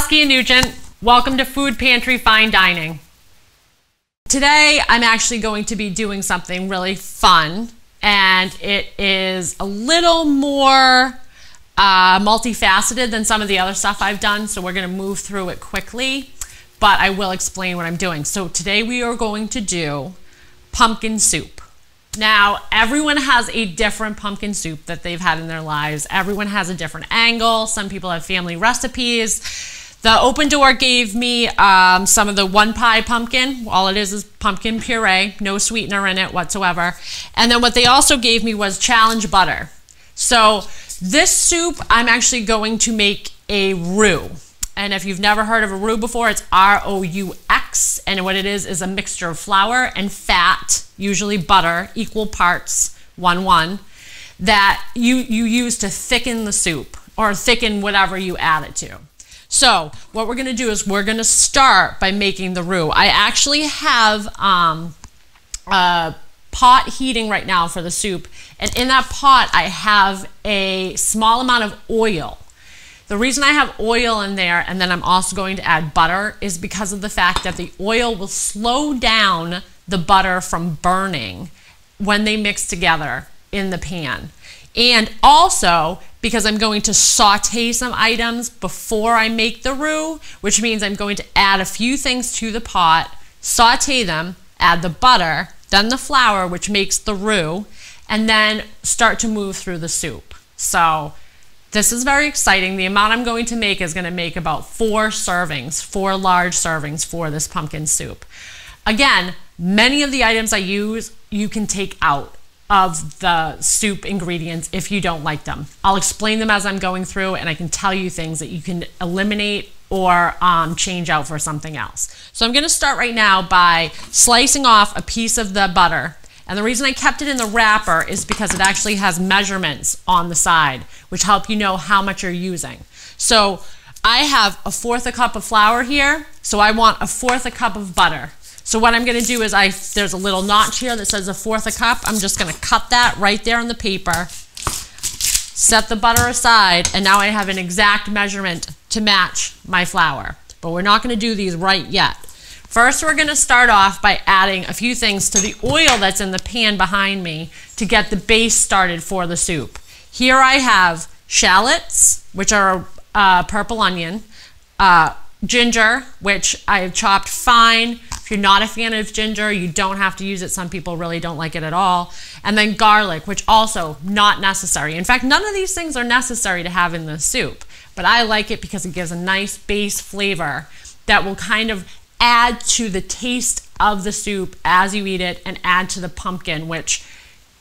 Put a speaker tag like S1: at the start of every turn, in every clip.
S1: Saskia Nugent. Welcome to Food Pantry Fine Dining. Today I'm actually going to be doing something really fun, and it is a little more multifaceted than some of the other stuff I've done, so we're going to move through it quickly, but I will explain what I'm doing. So today we are going to do pumpkin soup. Now, everyone has a different pumpkin soup that they've had in their lives. Everyone has a different angle. Some people have family recipes. The Open Door gave me some of the one pie pumpkin. All it is pumpkin puree, no sweetener in it whatsoever. And then what they also gave me was challenge butter. So this soup, I'm actually going to make a roux. And if you've never heard of a roux before, it's R-O-U-X. And what it is a mixture of flour and fat, usually butter, equal parts, 1-1, that you use to thicken the soup or thicken whatever you add it to. So what we're going to do is we're going to start by making the roux. I actually have a pot heating right now for the soup. And in that pot, I have a small amount of oil. The reason I have oil in there, and then I'm also going to add butter, is because of the fact that the oil will slow down the butter from burning when they mix together in the pan. And also because I'm going to saute some items before I make the roux, which means I'm going to add a few things to the pot, saute them, add the butter, then the flour, which makes the roux, and then start to move through the soup. So this is very exciting. The amount I'm going to make is going to make about 4 servings, 4 large servings for this pumpkin soup. Again, many of the items I use, you can take out of the soup ingredients if you don't like them. I'll explain them as I'm going through, and I can tell you things that you can eliminate or change out for something else. So I'm going to start right now by slicing off a piece of the butter. And the reason I kept it in the wrapper is because it actually has measurements on the side, which help you know how much you're using. So I have 1/4 cup of flour here, so I want 1/4 cup of butter. So what I'm going to do is there's a little notch here that says 1/4 cup. I'm just going to cut that right there on the paper, set the butter aside, and now I have an exact measurement to match my flour. But we're not going to do these right yet. First, we're going to start off by adding a few things to the oil that's in the pan behind me to get the base started for the soup. Here I have shallots, which are purple onion, ginger, which I have chopped fine. If you're not a fan of ginger, you don't have to use it. Some people really don't like it at all. And then garlic, which also not necessary. In fact, none of these things are necessary to have in the soup, but I like it because it gives a nice base flavor that will kind of add to the taste of the soup as you eat it and add to the pumpkin, which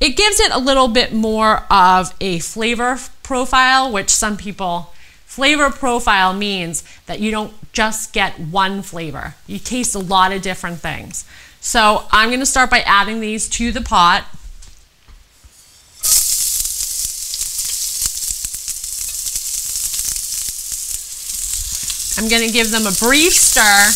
S1: it gives it a little bit more of a flavor profile, which some people, flavor profile means that you don't just get one flavor. You taste a lot of different things. So I'm going to start by adding these to the pot. I'm going to give them a brief stir.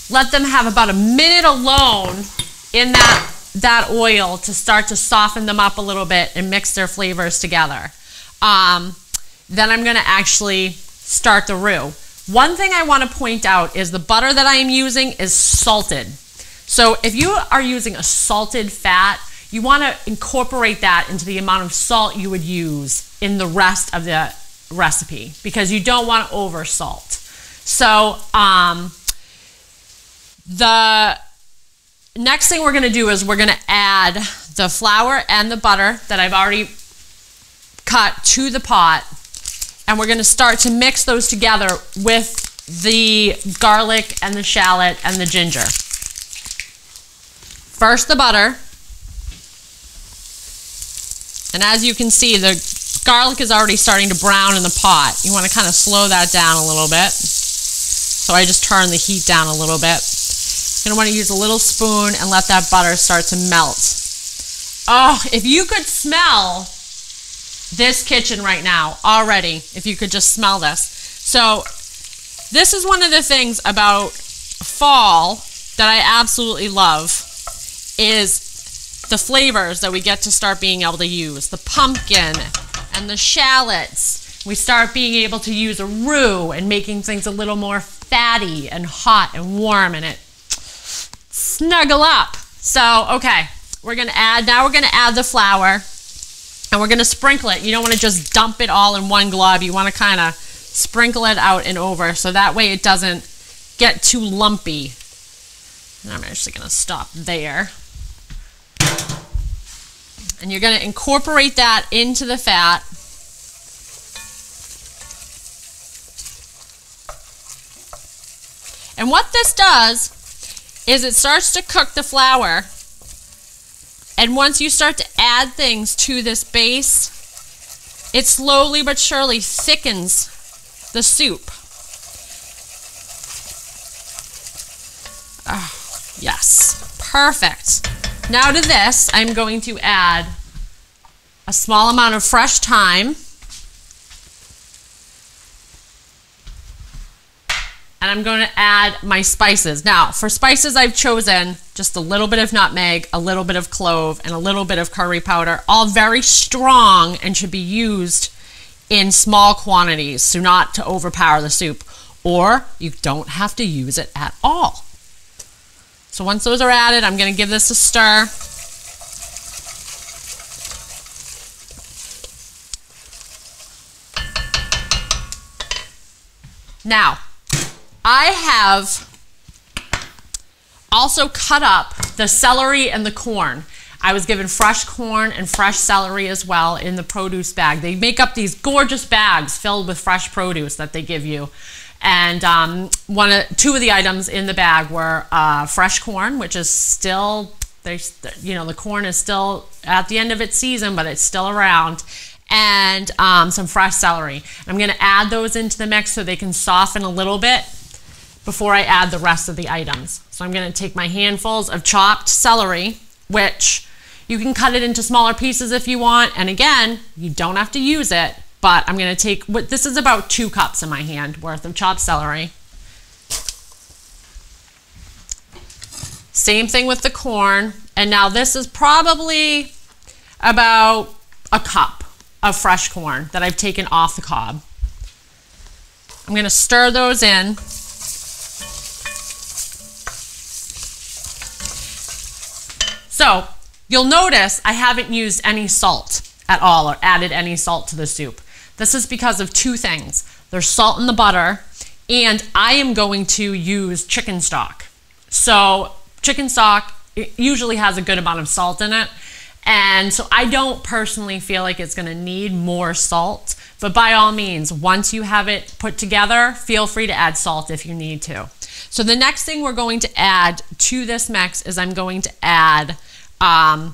S1: Let them have about a minute alone in that oil to start to soften them up a little bit and mix their flavors together. Then I'm going to actually start the roux. One thing I want to point out is the butter that I am using is salted. So if you are using a salted fat, you want to incorporate that into the amount of salt you would use in the rest of the recipe, because you don't want to over salt. So the next thing we're going to do is we're going to add the flour and the butter that I've already cut to the pot, and we're going to start to mix those together with the garlic and the shallot and the ginger. First the butter, and as you can see, the garlic is already starting to brown in the pot. You want to kind of slow that down a little bit. So I just turn the heat down a little bit. You're going to want to use a little spoon and let that butter start to melt. Oh, if you could smell this kitchen right now already, if you could just smell this. So this is one of the things about fall that I absolutely love, is the flavors that we get to start being able to use. The pumpkin and the shallots. We start being able to use a roux and making things a little more fatty and hot and warm, and it snuggle up. So, okay, now we're gonna add the flour, and we're gonna sprinkle it. You don't wanna just dump it all in one glob. You wanna kinda sprinkle it out and over, so that way it doesn't get too lumpy. And I'm actually gonna stop there. And you're gonna incorporate that into the fat. And what this does is it starts to cook the flour. And once you start to add things to this base, it slowly but surely thickens the soup. Oh, yes, perfect. Now to this, I'm going to add a small amount of fresh thyme. And I'm going to add my spices. Now, for spices, I've chosen just a little bit of nutmeg, a little bit of clove, and a little bit of curry powder, all very strong and should be used in small quantities, so not to overpower the soup, or you don't have to use it at all. So once those are added, I'm going to give this a stir. Now, I have also cut up the celery and the corn. I was given fresh corn and fresh celery as well in the produce bag. They make up these gorgeous bags filled with fresh produce that they give you. And two of the items in the bag were fresh corn, which is still, the corn is still at the end of its season, but it's still around, and some fresh celery. I'm going to add those into the mix so they can soften a little bit before I add the rest of the items. So I'm going to take my handfuls of chopped celery, which you can cut it into smaller pieces if you want, and again, you don't have to use it. But I'm going to take, this is about 2 cups in my hand worth of chopped celery. Same thing with the corn. And now this is probably about a cup of fresh corn that I've taken off the cob. I'm going to stir those in. So you'll notice I haven't used any salt at all or added any salt to the soup. This is because of 2 things. There's salt in the butter, and I am going to use chicken stock. So chicken stock, it usually has a good amount of salt in it, and so I don't personally feel like it's going to need more salt, but by all means, once you have it put together, feel free to add salt if you need to. So the next thing we're going to add to this mix is I'm going to add a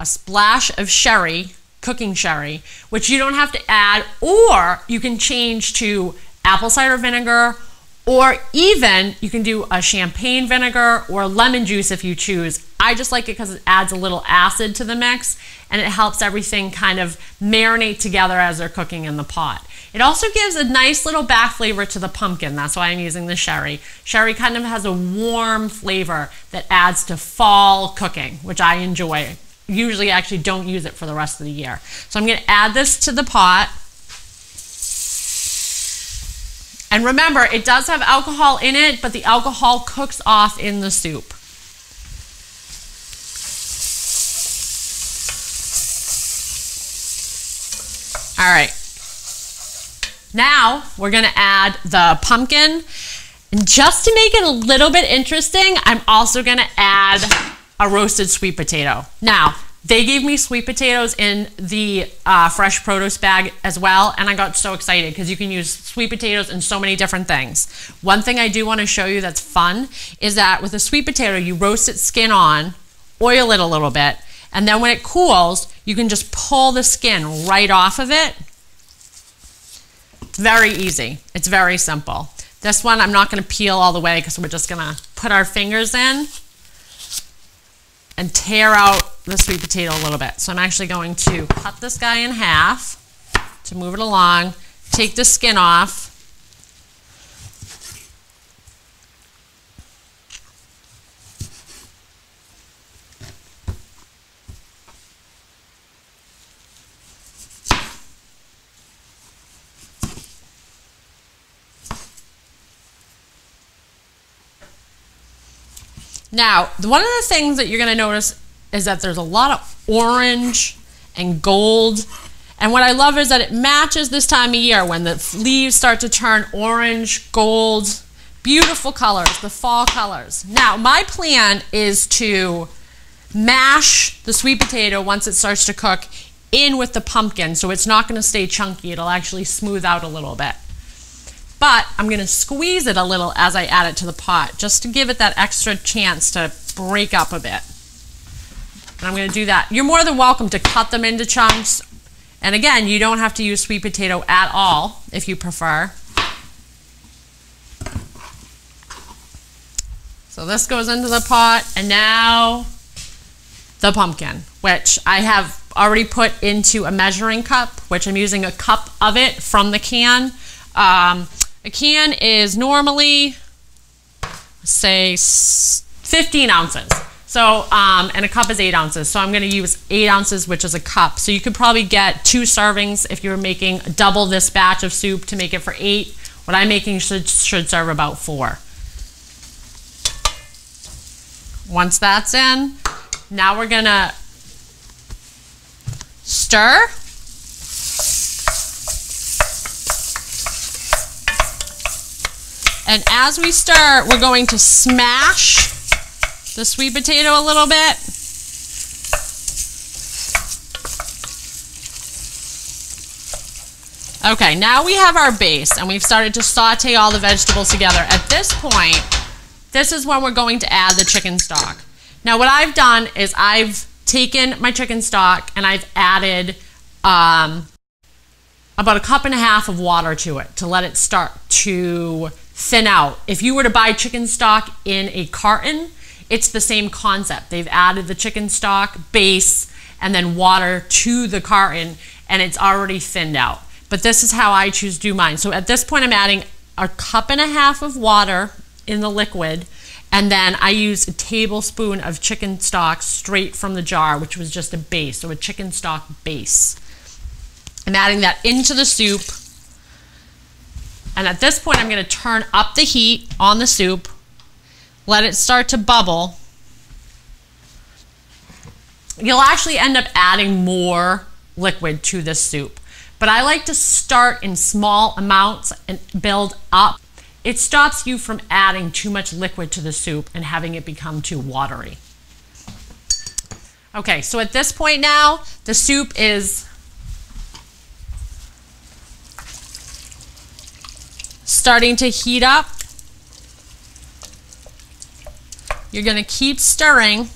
S1: splash of sherry, cooking sherry, which you don't have to add, or you can change to apple cider vinegar, or even you can do a champagne vinegar or lemon juice if you choose. I just like it because it adds a little acid to the mix, and it helps everything kind of marinate together as they're cooking in the pot. It also gives a nice little back flavor to the pumpkin. That's why I'm using the sherry. Sherry kind of has a warm flavor that adds to fall cooking, which I enjoy. Usually I actually don't use it for the rest of the year. So I'm going to add this to the pot. And remember, it does have alcohol in it, but the alcohol cooks off in the soup. All right. Now we're going to add the pumpkin. And just to make it a little bit interesting, I'm also going to add a roasted sweet potato. Now, they gave me sweet potatoes in the fresh produce bag as well, and I got so excited because you can use sweet potatoes in so many different things. One thing I do want to show you that's fun is that with a sweet potato, you roast its skin on, oil it a little bit, and then when it cools, you can just pull the skin right off of it. It's very easy. It's very simple. This one, I'm not going to peel all the way because we're just going to put our fingers in and tear out the sweet potato a little bit. So I'm actually going to cut this guy in half to move it along, take the skin off, Now, one of the things that you're going to notice is that there's a lot of orange and gold. And what I love is that it matches this time of year when the leaves start to turn orange, gold, beautiful colors, the fall colors. Now, my plan is to mash the sweet potato once it starts to cook in with the pumpkin, so it's not going to stay chunky. It'll actually smooth out a little bit. But I'm going to squeeze it a little as I add it to the pot, just to give it that extra chance to break up a bit. And I'm going to do that. You're more than welcome to cut them into chunks. And again, you don't have to use sweet potato at all if you prefer. So this goes into the pot, and now the pumpkin, which I have already put into a measuring cup, which I'm using a cup of it from the can. A can is normally, say, 15 ounces. So, and a cup is 8 ounces. So I'm going to use 8 ounces, which is a cup. So you could probably get 2 servings if you were making double this batch of soup to make it for 8. What I'm making should serve about 4. Once that's in, now we're going to stir. And as we stir, we're going to smash the sweet potato a little bit. Okay, now we have our base and we've started to saute all the vegetables together. At this point, this is when we're going to add the chicken stock. Now what I've done is I've taken my chicken stock and I've added about 1.5 cups of water to it to let it start to thin out. If you were to buy chicken stock in a carton, it's the same concept. They've added the chicken stock base and then water to the carton and it's already thinned out. But this is how I choose to do mine. So at this point I'm adding 1.5 cups of water in the liquid, and then I use a tablespoon of chicken stock straight from the jar, which was just a base, so a chicken stock base. I'm adding that into the soup. And at this point, I'm going to turn up the heat on the soup, let it start to bubble. You'll actually end up adding more liquid to this soup, but I like to start in small amounts and build up. It stops you from adding too much liquid to the soup and having it become too watery. Okay, so at this point now, the soup is starting to heat up. You're going to keep stirring.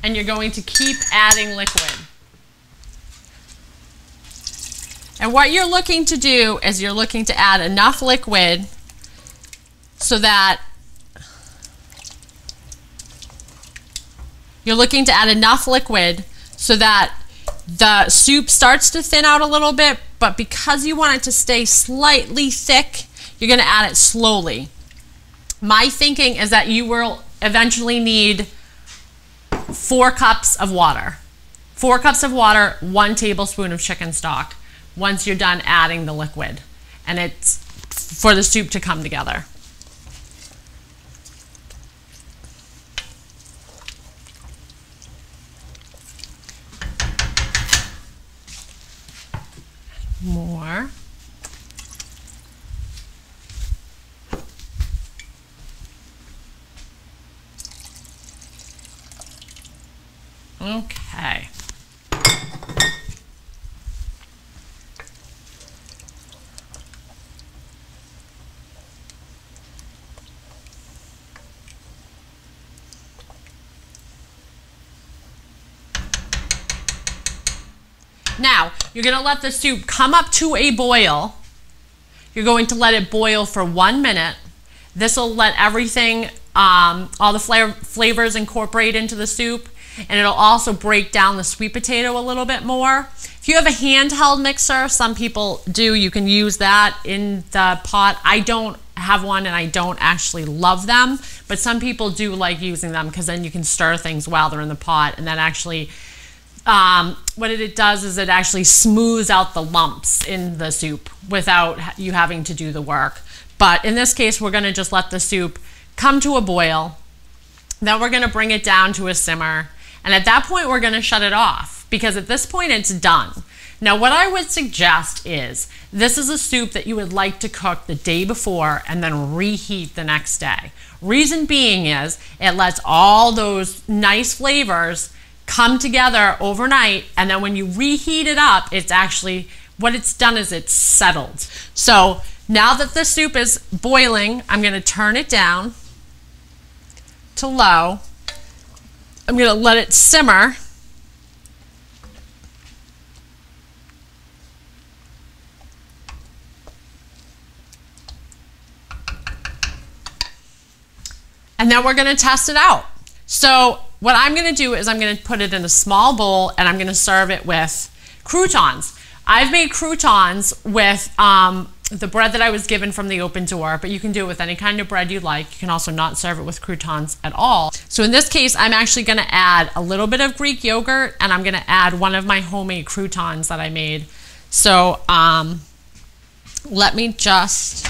S1: And you're going to keep adding liquid. And what you're looking to do is you're looking to add enough liquid so that the soup starts to thin out a little bit, but because you want it to stay slightly thick, you're going to add it slowly. My thinking is that you will eventually need 4 cups of water. 4 cups of water, 1 tablespoon of chicken stock once you're done adding the liquid. And it's for the soup to come together. More. Okay. Now, you're going to let the soup come up to a boil. You're going to let it boil for 1 minute. This will let everything, all the flavors incorporate into the soup, and it'll also break down the sweet potato a little bit more. If you have a handheld mixer, some people do, you can use that in the pot. I don't have one and I don't actually love them, but some people do like using them because then you can stir things while they're in the pot, and that actually what it does is it actually smooths out the lumps in the soup without you having to do the work. But in this case, we're going to just let the soup come to a boil. Then we're going to bring it down to a simmer. And at that point, we're going to shut it off because at this point, it's done. Now, what I would suggest is this is a soup that you would like to cook the day before and then reheat the next day. Reason being is it lets all those nice flavors come together overnight, and then when you reheat it up, it's actually, what it's done is it's settled. So now that the soup is boiling, I'm going to turn it down to low. I'm going to let it simmer. And then we're going to test it out. So what I'm going to do is I'm going to put it in a small bowl and I'm going to serve it with croutons. I've made croutons with the bread that I was given from the Open Door, but you can do it with any kind of bread you like. You can also not serve it with croutons at all. So in this case, I'm actually going to add a little bit of Greek yogurt and I'm going to add one of my homemade croutons that I made. So let me just...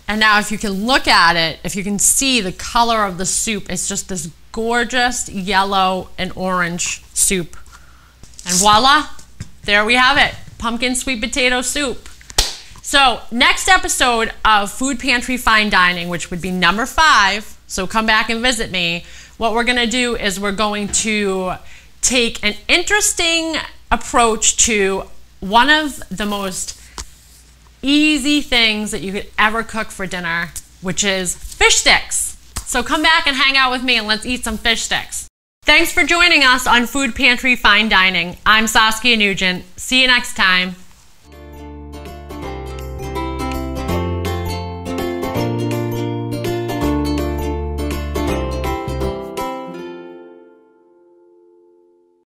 S1: And now if you can look at it, if you can see the color of the soup, it's just this gorgeous yellow and orange soup. And voila, there we have it, pumpkin sweet potato soup. So next episode of Food Pantry Fine Dining, which would be number 5, so come back and visit me, what we're gonna do is we're going to take an interesting approach to one of the most easy things that you could ever cook for dinner, which is fish sticks. So come back and hang out with me and let's eat some fish sticks. Thanks for joining us on Food Pantry Fine Dining. I'm Saskia Nugent. See you next time.